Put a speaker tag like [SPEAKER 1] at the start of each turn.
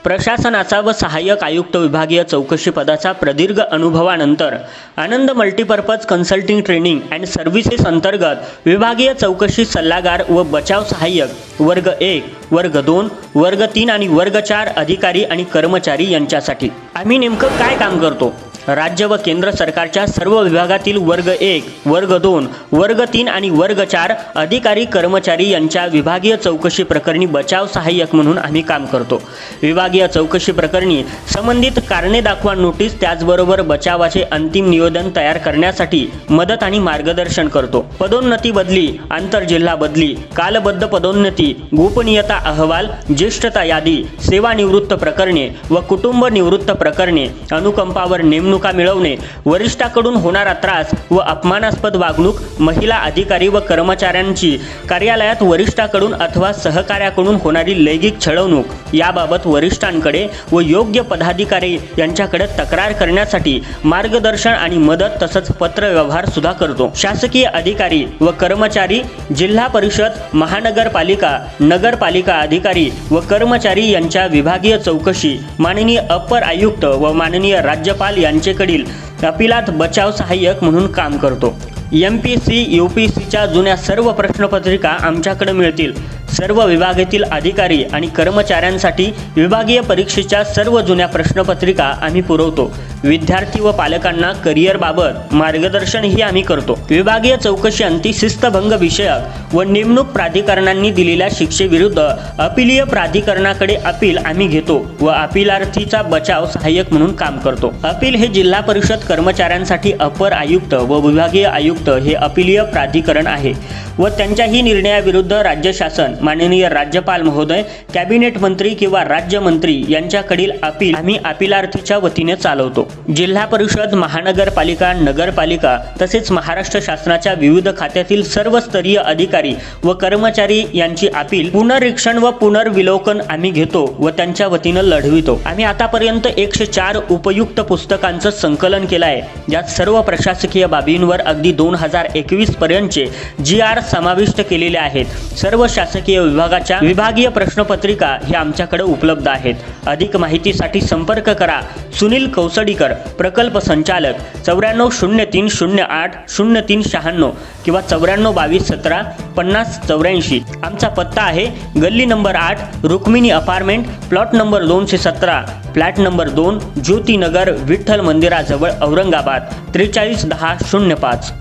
[SPEAKER 1] प्रशासनाचा व सहाय्यक आयुक्त विभागीय चौकशी पदाचा प्रदीर्घ अनुभवानंतर Anand multipurpose consulting training and services अंतर्गत विभागीय चौकशी सल्लागार व बचाव सहाय्यक वर्ग 1, वर्ग 2, वर्ग 3 आणि वर्ग 4 अधिकारी आणि कर्मचारी यांच्यासाठी आम्ही नेमकं काय काम करतो? राज्य व केंद्र सरकारच्या सर्व विभागातील वर्ग 1, वर्ग 2, वर्ग 3 आणि वर्ग 4 अधिकारी कर्मचारी यांच्या विभागीय चौकशी प्रकरणी बचाव सहाय्यक म्हणून आम्ही काम करतो। विभागीय चौकशी प्रकरणी संबंधित कारणे दाखवा नोटीस त्याचबरोबर बचावाचे अंतिम निवेदन तयार करण्यासाठी मदत आणि मार्गदर्शन करतो। पदोन्नती बदली, आंतरजिल्हा बदली, कालबद्ध पदोन्नती, गोपनीयता अहवाल, ज्येष्ठता यादी, सेवानिवृत्त प्रकरणे व कुटुंब निवृत्त प्रकरणे, अनुकंपावर नेमणूक मिळवणे, वरिष्ठाकडून होणारा त्रास व अपमानास्पद वागणूक, महिला अधिकारी व कर्मचाऱ्यांची कार्यालयात वरिष्ठाकडून अथवा सहकार्याकडून होणारी लैंगिक छळवणूक याबाबत वरिष्ठांकडे व योग्य पदाधिकारी यांच्याकडे तक्रार करण्यासाठी मार्गदर्शन आणि मदत तसंच पत्र व्यवहार सुद्धा करतो। शासकीय अधिकारी व कर्मचारी, जिल्हा परिषद, महानगरपालिका, नगरपालिका अधिकारी व कर्मचारी यांच्या विभागीय चौकशी माननीय अप्पर आयुक्त व माननीय राज्यपाल यांचेकडील अपिलात बचाव सहाय्यक म्हणून काम करतो। MPC UPSCच्या जुन्या सर्व प्रश्नपत्रिका आमच्याकडे मिळतील। सर्व विभागातील अधिकारी आणि कर्मचाऱ्यांसाठी विभागीय परीक्षेच्या सर्व जुन्या प्रश्नपत्रिका आम्ही पुरवतो। विद्यार्थी व पालकांना करिअरबाबत मार्गदर्शनही आम्ही करतो। विभागीय चौकशी अंती शिस्तभंग विषयक व नेमणूक प्राधिकरणांनी दिलेल्या शिक्षेविरुद्ध अपीलीय प्राधिकरणाकडे अपील आम्ही घेतो व अपीलार्थीचा बचाव सहाय्यक म्हणून काम करतो। अपील हे जिल्हा परिषद कर्मचाऱ्यांसाठी अपर आयुक्त व विभागीय आयुक्त हे अपीलीय प्राधिकरण आहे व त्यांच्याही निर्णयाविरुद्ध राज्य शासन, माननीय राज्यपाल महोदय, कॅबिनेट मंत्री किंवा राज्यमंत्री यांच्याकडील अपील आम्ही अपीलार्थीच्या वतीने चालवतो। जिल्हा परिषद, महानगरपालिका, नगरपालिका तसेच महाराष्ट्र शासनाच्या विविध खात्यातील सर्व स्तरीय अधिकारी व कर्मचारी यांची अपील पुनरीक्षण व पुनर्विलोकन आम्ही घेतो व त्यांच्या वतीने लढवितो। आम्ही आतापर्यंत 104 उपयुक्त पुस्तकांचं संकलन केलं आहे, ज्यात सर्व प्रशासकीय बाबींवर अगदी 2021 पर्यंतचे GR समाविष्ट केलेले आहेत। सर्व शासकीय विभागाच्या विभागीय प्रश्नपत्रिका हे आमच्याकडे उपलब्ध आहेत। अधिक माहितीसाठी संपर्क करा सुनील कौसडीकर, प्रकल्प संचालक 9403080396 किंवा 942217 5084। आमचा पत्ता आहे गल्ली number 8, Rukmini apartment, plot number 217, flat number 2, Jyotinagar, Vitthal मंदिराजवळ, औरंगाबाद 431005।